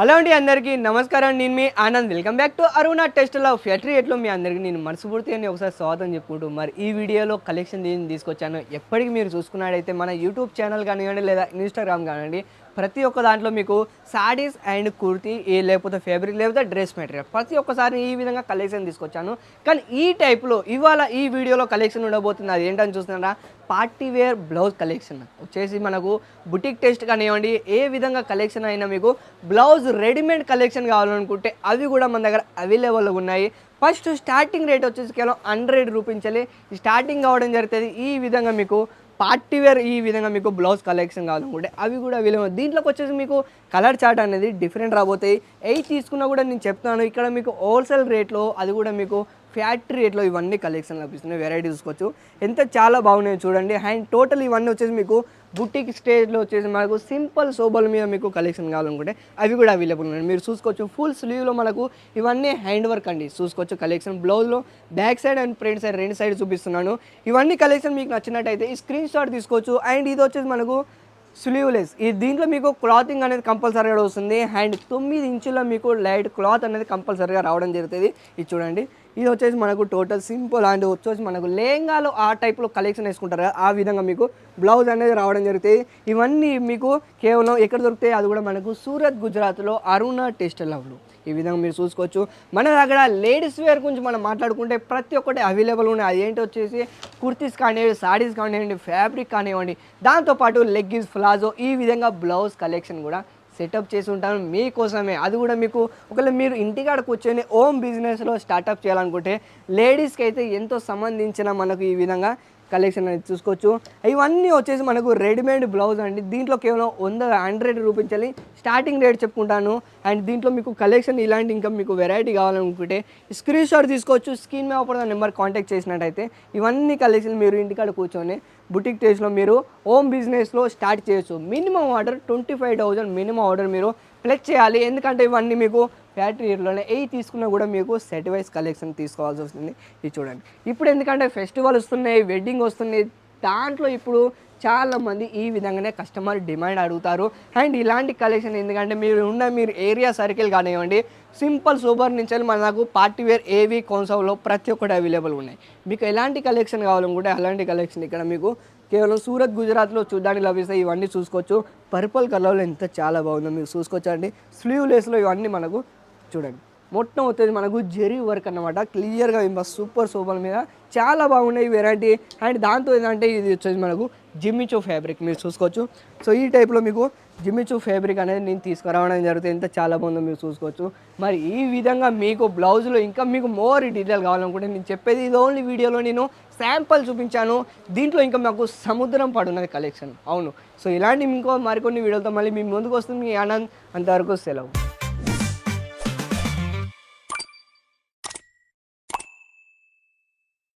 Hello అండి, అందరికీ నమస్కారం. నేను మీ Anand. Welcome back to Aruna test love factory. ఎట్లో మీ అందరికీ నేను మనస్ఫూర్తిగా ఒకసారి స్వాగతం చెప్పుకుంటూ మరి ఈ వీడియోలో కలెక్షన్ ఏం తీసుకొచ్చాను ఎప్పటికీ మీరు చూసుకున్నట్టయితే మన యూట్యూబ్ ఛానల్ కానివ్వండి లేదా ఇన్స్టాగ్రామ్ కానివ్వండి, ప్రతి ఒక్క దాంట్లో మీకు సారీస్ అండ్ కుర్తీ లేకపోతే ఫ్యాబ్రిక్ లేకపోతే డ్రెస్ మెటీరియల్ ప్రతి ఒక్కసారి ఈ విధంగా కలెక్షన్ తీసుకొచ్చాను. కానీ ఈ టైప్లో ఇవాళ ఈ వీడియోలో కలెక్షన్ ఉండబోతుంది. అది ఏంటని చూస్తున్నారా, పార్టీ వేర్ బ్లౌజ్ కలెక్షన్ వచ్చేసి మనకు బుటిక్ టెస్ట్ కానివ్వండి, ఏ విధంగా కలెక్షన్ అయినా మీకు బ్లౌజ్ రెడీమేడ్ కలెక్షన్ కావాలనుకుంటే అవి కూడా మన దగ్గర అవైలబుల్గా ఉన్నాయి. ఫస్ట్ స్టార్టింగ్ రేట్ వచ్చేసి కేవలం 100 రూపీస్ స్టార్టింగ్ కావడం జరుగుతుంది. ఈ విధంగా మీకు పార్టీ వేర్ ఈ విధంగా మీకు బ్లౌజ్ కలెక్షన్ కావాలనుకుంటే అవి కూడా అవైలబుల్. దీంట్లోకి వచ్చేసి మీకు కలర్ చార్ట్ అనేది డిఫరెంట్ రాబోతాయి. తీసుకున్నా కూడా నేను చెప్తాను ఇక్కడ మీకు హోల్సేల్ రేట్లో, అది కూడా మీకు ఫ్యాక్టరీ రేట్లో ఇవన్నీ కలెక్షన్ లభిస్తున్నాయి. వెరైటీ చూసుకోవచ్చు, ఎంత చాలా బాగున్నాయి చూడండి. అండ్ టోటల్ ఇవన్నీ వచ్చేసి మీకు బుటిక్ స్టేజ్లో వచ్చేసి మనకు సింపుల్ సోబల్ మీద మీకు కలెక్షన్ కావాలనుకుంటే అవి కూడా అవైలబుల్ ఉన్నాయి. మీరు చూసుకోవచ్చు ఫుల్ స్లీవ్లో మనకు ఇవన్నీ హ్యాండ్ వర్క్ అండి. చూసుకోవచ్చు కలెక్షన్ బ్లౌజ్లో back side and front side రెండు సైడ్ చూపిస్తున్నాను. ఇవన్నీ కలెక్షన్ మీకు నచ్చినట్టయితే ఈ స్క్రీన్ షాట్ తీసుకోవచ్చు. అండ్ ఇది వచ్చేసి మనకు స్లీవ్లెస్. ఈ దీంట్లో మీకు క్లాతింగ్ అనేది కంపల్సరీగా వస్తుంది. అండ్ 9 ఇంచుల మీకు లైట్ క్లాత్ అనేది కంపల్సరీగా రావడం జరుగుతుంది. ఇది చూడండి, ఇది వచ్చేసి మనకు టోటల్ సింపుల్. అండ్ వచ్చేసి మనకు లెహంగాలో ఆ టైప్లో కలెక్షన్ వేసుకుంటారు కదా, ఆ విధంగా మీకు బ్లౌజ్ అనేది రావడం జరుగుతుంది. ఇవన్నీ మీకు కేవలం ఎక్కడ దొరుకుతాయి, అది కూడా మనకు సూరత్ గుజరాత్లో అరుణ టెస్ట్ లవ్లో. ఈ విధంగా మీరు చూసుకోవచ్చు. మన దగ్గర లేడీస్ వేర్ గురించి మనం మాట్లాడుకుంటే ప్రతి ఒక్కటి అవైలబుల్ ఉన్నాయి. అది ఏంటి వచ్చేసి కుర్తీస్ కానివ్వండి, సారీస్ కానివ్వండి, ఫ్యాబ్రిక్ కానివ్వండి, దాంతోపాటు లెగ్గిన్స్, ప్లాజో ఈ విధంగా బ్లౌజ్ కలెక్షన్ కూడా సెటప్ చేసి ఉంటాను మీకోసమే. అది కూడా మీకు ఒకవేళ మీరు ఇంటికాడ కూర్చొని హోమ్ బిజినెస్లో స్టార్టప్ చేయాలనుకుంటే లేడీస్కి అయితే ఎంతో సంబంధించిన మనకు ఈ విధంగా కలెక్షన్ అనేది చూసుకోవచ్చు. ఇవన్నీ వచ్చేసి మనకు రెడీమేడ్ బ్లౌజ్ అండి. దీంట్లో కేవలం 100 రూపీస్ స్టార్టింగ్ రేట్ చెప్పుకుంటాను. అండ్ దీంట్లో మీకు కలెక్షన్ ఇలాంటి ఇంకా మీకు వెరైటీ కావాలనుకుంటే స్క్రీన్ షాట్ తీసుకోవచ్చు. స్క్రీన్ మీద పడిన నెంబర్ కాంటాక్ట్ చేసినట్టయితే ఇవన్నీ కలెక్షన్ మీరు ఇంటికాడ కూర్చొని బుటిక్ టేస్ట్లో మీరు హోమ్ బిజినెస్లో స్టార్ట్ చేయొచ్చు. మినిమం ఆర్డర్ 25,000 మినిమం ఆర్డర్ మీరు ప్లస్ చేయాలి. ఎందుకంటే ఇవన్నీ మీకు ఫ్యాక్టరీ రేట్లోనే తీసుకున్నా కూడా మీకు సెట్ వైజ్ కలెక్షన్ తీసుకోవాల్సి వస్తుంది. ఇది చూడండి, ఇప్పుడు ఎందుకంటే ఫెస్టివల్ వస్తున్నాయి, వెడ్డింగ్ వస్తున్నాయి, దాంట్లో ఇప్పుడు చాలామంది ఈ విధంగానే కస్టమర్ డిమాండ్ అడుగుతారు. అండ్ ఇలాంటి కలెక్షన్ ఎందుకంటే మీరు ఏరియా సర్కిల్ కానివ్వండి, సింపుల్ సూపర్ నుంచి మనకు పార్టీ వేర్ ఏవి కౌన్సవ్లో ప్రతి ఒక్కటి అవైలబుల్ ఉన్నాయి. మీకు ఎలాంటి కలెక్షన్ కావాలనుకుంటే అలాంటి కలెక్షన్ ఇక్కడ మీకు కేవలం సూరత్ గుజరాత్లో చూడడానికి లభిస్తాయి. ఇవన్నీ చూసుకోవచ్చు. పర్పుల్ కలర్లో ఎంత చాలా బాగుందో మీరు చూసుకోవచ్చు అండి. స్లీవ్లెస్లో ఇవన్నీ మనకు చూడండి, మొత్తం వచ్చేది మనకు జెరీ వర్క్ అన్నమాట. క్లియర్గా సూపర్ సూపర్ మీద చాలా బాగున్నాయి వెరైటీ. అండ్ దాంతో ఏంటంటే ఇది వచ్చేసి మనకు జిమ్మిచూ ఫ్యాబ్రిక్ మీరు చూసుకోవచ్చు. సో ఈ టైప్లో మీకు జిమ్మిచూ ఫ్యాబ్రిక్ అనేది నేను తీసుకురావడం జరుగుతుంది. ఎంత చాలా బాగుందో మీరు చూసుకోవచ్చు. మరి ఈ విధంగా మీకు బ్లౌజ్లో ఇంకా మీకు మోర్ డీటెయిల్ కావాలనుకుంటే నేను చెప్పేది ఇది ఓన్లీ వీడియోలో నేను శాంపుల్ చూపించాను. దీంట్లో ఇంకా మాకు సముద్రం పడున్నది కలెక్షన్. అవును, సో ఇలాంటి ఇంకో మరికొన్ని వీడియోలతో మళ్ళీ మీ ముందుకు వస్తుంది మీ ఆనంద్. అంతవరకు సెలవు.